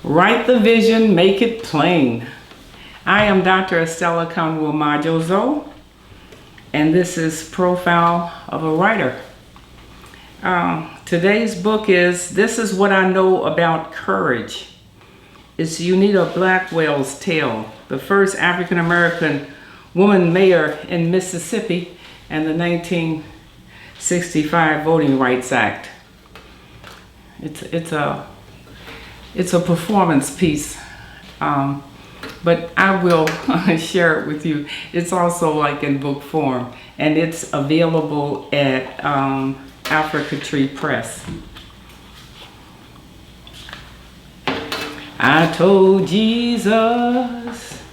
Write the vision, make it plain. I am Dr. Estella Conwill Majozo, and this is Profile of a Writer. Today's book is This Is What I Know About Courage. It's Unita Blackwell's tale, the first African-American woman mayor in Mississippi and the 1965 Voting Rights Act. It's a performance piece, but I will share it with you. It's also like in book form, and it's available at Africa Tree Press. I told Jesus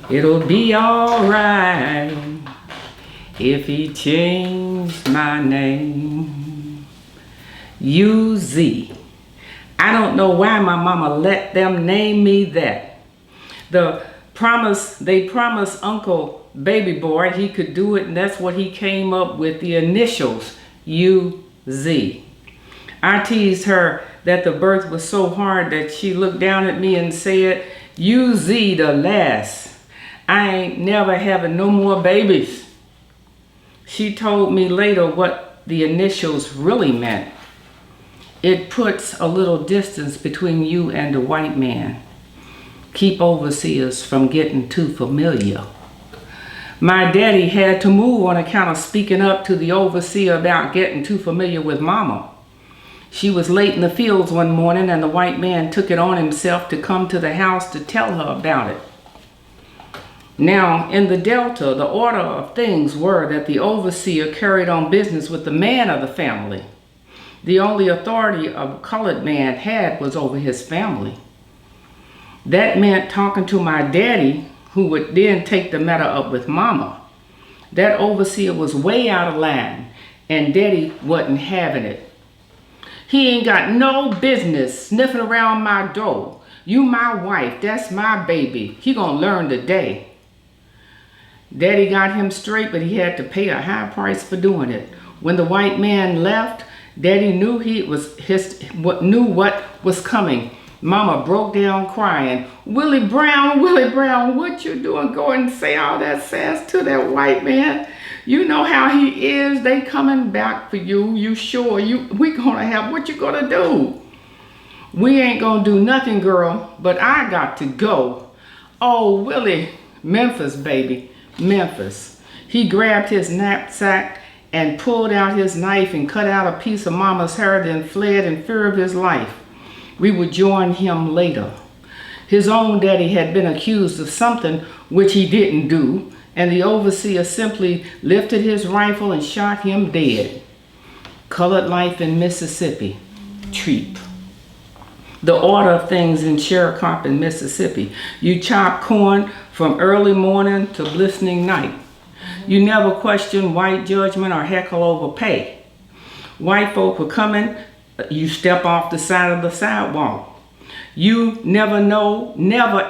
it'll be alright if he changed my name. UZ. I don't know why my mama let them name me that. They promised Uncle Baby Boy he could do it, and that's what he came up with, the initials, UZ. I teased her that the birth was so hard that she looked down at me and said, UZ the last. I ain't never having no more babies. She told me later what the initials really meant. It puts a little distance between you and the white man. Keep overseers from getting too familiar. My daddy had to move on account of speaking up to the overseer about getting too familiar with mama. She was late in the fields one morning and the white man took it on himself to come to the house to tell her about it. Now, in the Delta, the order of things were that the overseer carried on business with the man of the family. The only authority a colored man had was over his family. That meant talking to my daddy, who would then take the matter up with mama. That overseer was way out of line, and daddy wasn't having it. He ain't got no business sniffing around my door. You my wife, that's my baby. He gonna learn today. Daddy got him straight, but he had to pay a high price for doing it. When the white man left, Daddy knew what was coming. Mama broke down crying. Willie Brown, what you doing? Go and say all that sass to that white man. You know how he is. They coming back for you. You sure? We gonna have, what you gonna do? We ain't gonna do nothing, girl, but I got to go. Oh, Willie, Memphis, baby, Memphis. He grabbed his knapsack and pulled out his knife and cut out a piece of mama's hair, then fled in fear of his life. We would join him later. His own daddy had been accused of something which he didn't do, and the overseer simply lifted his rifle and shot him dead. Colored life in Mississippi, treat. The order of things in sharecropping Mississippi. You chop corn from early morning to glistening night. You never question white judgment or heckle over pay. White folk were coming, you step off the side of the sidewalk. You never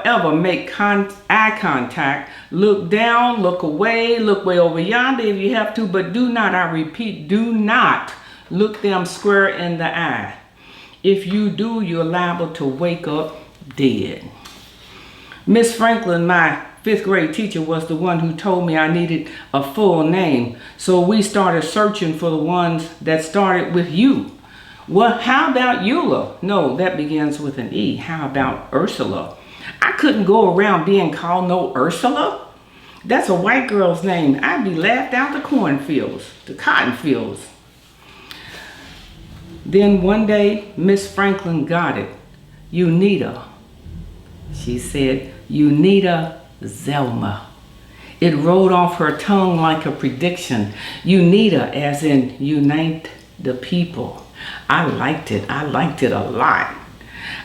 ever make eye contact. Look down, look away, look way over yonder if you have to, but do not, I repeat, do not look them square in the eye. If you do, you're liable to wake up dead. Miss Franklin, my 5th grade teacher, was the one who told me I needed a full name. So we started searching for the ones that started with U. Well, how about Eula? No, that begins with an E. How about Ursula? I couldn't go around being called no Ursula. That's a white girl's name. I'd be laughed out the cornfields, the cotton fields. Then one day, Miss Franklin got it. Unita. She said, Unita Zelma. It rolled off her tongue like a prediction. Unita, as in unite the people. I liked it a lot.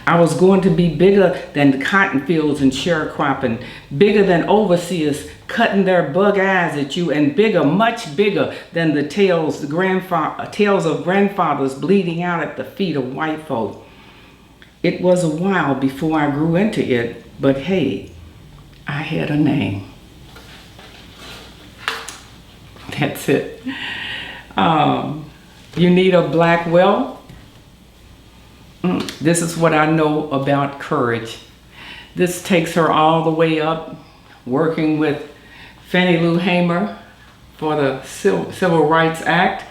I was going to be bigger than the cotton fields and sharecropping, bigger than overseers cutting their bug eyes at you, and bigger, much bigger than the tales of grandfathers bleeding out at the feet of white folk. It was a while before I grew into it, but hey, I had a name. That's it. Unita Blackwell. This is what I know about courage. This takes her all the way up, working with Fannie Lou Hamer for the Civil Rights Act,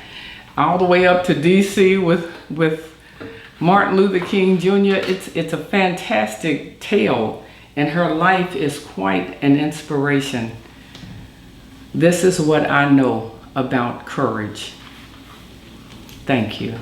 all the way up to D.C. with Martin Luther King Jr. It's a fantastic tale, and her life is quite an inspiration. This is what I know about courage. Thank you.